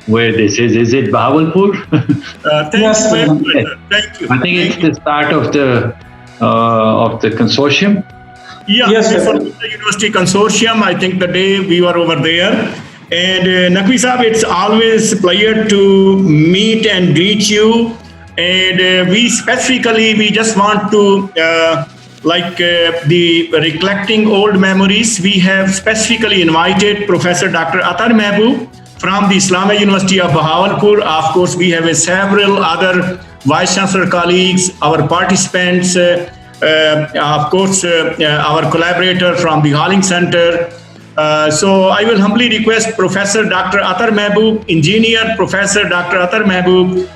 where this is. Is it Bahawalpur? Yes, Thank you very much, sir. Thank you. I think it's the start of the consortium. Yeah, Yes, for sir. the University Consortium, I think the day we were over there. And Naqvi Saab, it's always a pleasure to meet and greet you. And we just want to, the recollecting old memories, we have specifically invited Professor Dr. Athar Mahboob from the Islamic University of Bahawalpur. Of course, we have several other Vice Chancellor colleagues, our participants, of course, our collaborator from the Halling Center. So I will humbly request Professor Dr. Athar Mahboob, Engineer Professor Dr. Athar Mahboob,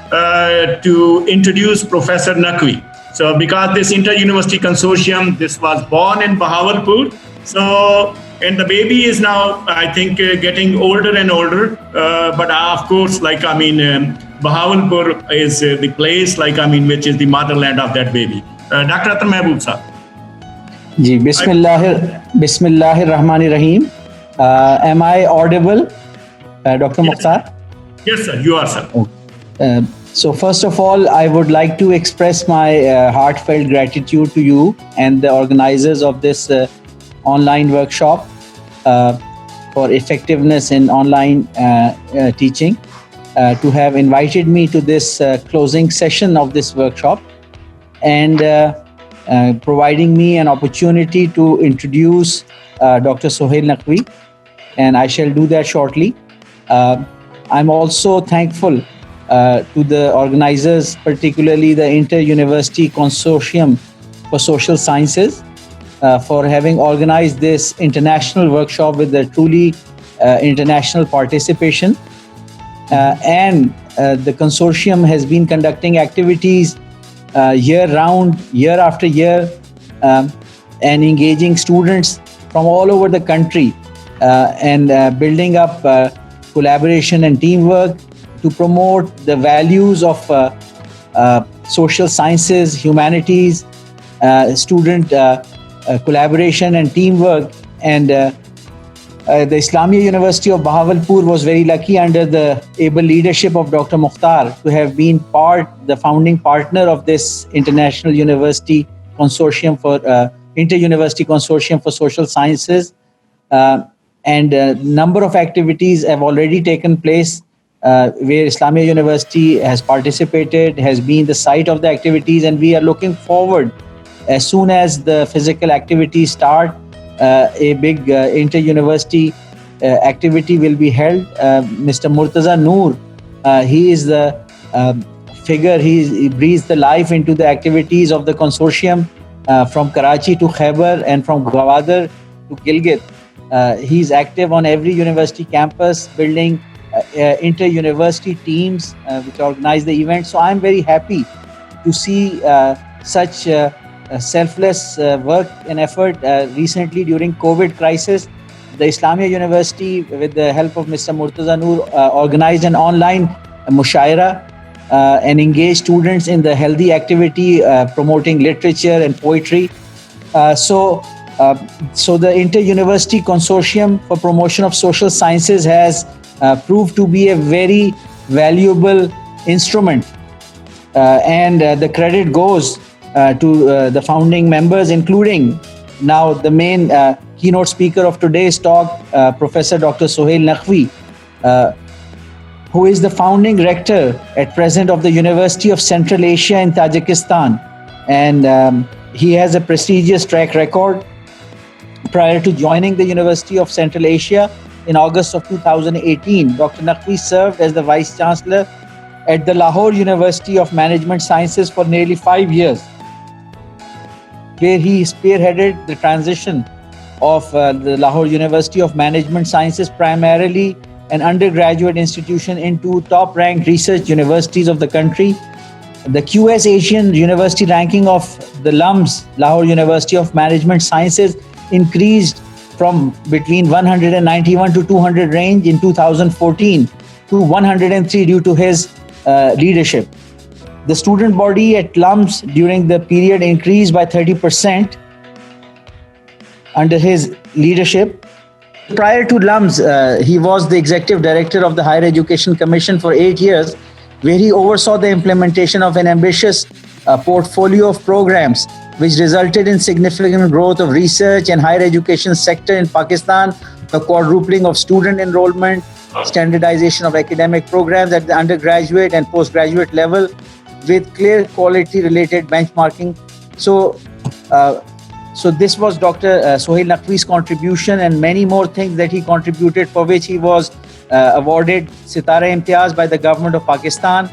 to introduce Professor Naqvi. So because this inter-university consortium, this was born in Bahawalpur. So, and the baby is now, I think, getting older and older. But of course, Bahawalpur is the place, which is the motherland of that baby. Dr. Athar Mahboob, sir. जी बिस्मिल्लाहिर्रहमानिर्रहीम. Am I audible, Dr. Mukhtar? Yes, sir. You are, sir. So first of all, I would like to express my heartfelt gratitude to you and the organizers of this online workshop for effectiveness in online teaching to have invited me to this closing session of this workshop and providing me an opportunity to introduce Dr. Sohail Naqvi, and I shall do that shortly. I'm also thankful to the organizers, particularly the Inter-University Consortium for Social Sciences, for having organized this international workshop with a truly international participation. And the consortium has been conducting activities year-round, year after year, and engaging students from all over the country and building up collaboration and teamwork to promote the values of social sciences, humanities, student collaboration and teamwork. And the Islamic University of Bahawalpur was very lucky under the able leadership of Dr. Mukhtar to have been the founding partner of this international university consortium for Inter-University Consortium for Social Sciences. And a number of activities have already taken place where Islamic University has participated, has been the site of the activities, and we are looking forward as soon as the physical activities start, a big inter-university activity will be held. Mr. Murtaza Noor, he is the figure, he breathes the life into the activities of the consortium from Karachi to Khyber and from Gwadar to Gilgit. He is active on every university campus, building inter-university teams which organize the event. So I'm very happy to see such selfless work and effort. Recently during COVID crisis, the Islamia University, with the help of Mr. Murtaza Noor, organized an online mushaira and engaged students in the healthy activity, promoting literature and poetry. So the Inter-University Consortium for Promotion of Social Sciences has proved to be a very valuable instrument. And the credit goes to the founding members, including now the main keynote speaker of today's talk, Professor Dr. Sohail Naqvi, who is the founding rector at present of the University of Central Asia in Tajikistan. And he has a prestigious track record. Prior to joining the University of Central Asia in August of 2018, Dr. Naqvi served as the Vice Chancellor at the Lahore University of Management Sciences for nearly 5 years, where he spearheaded the transition of the Lahore University of Management Sciences, primarily an undergraduate institution, into top-ranked research universities of the country. The QS Asian University ranking of the LUMS, Lahore University of Management Sciences, increased from between 191 to 200 range in 2014 to 103 due to his leadership. The student body at LUMS during the period increased by 30% under his leadership. Prior to LUMS, he was the executive director of the Higher Education Commission for 8 years, where he oversaw the implementation of an ambitious portfolio of programs, which resulted in significant growth of research and higher education sector in Pakistan, the quadrupling of student enrollment, standardization of academic programs at the undergraduate and postgraduate level, with clear quality related benchmarking. So this was Dr. Sohail Naqvi's contribution, and many more things that he contributed, for which he was awarded Sitara Imtiaz by the government of Pakistan.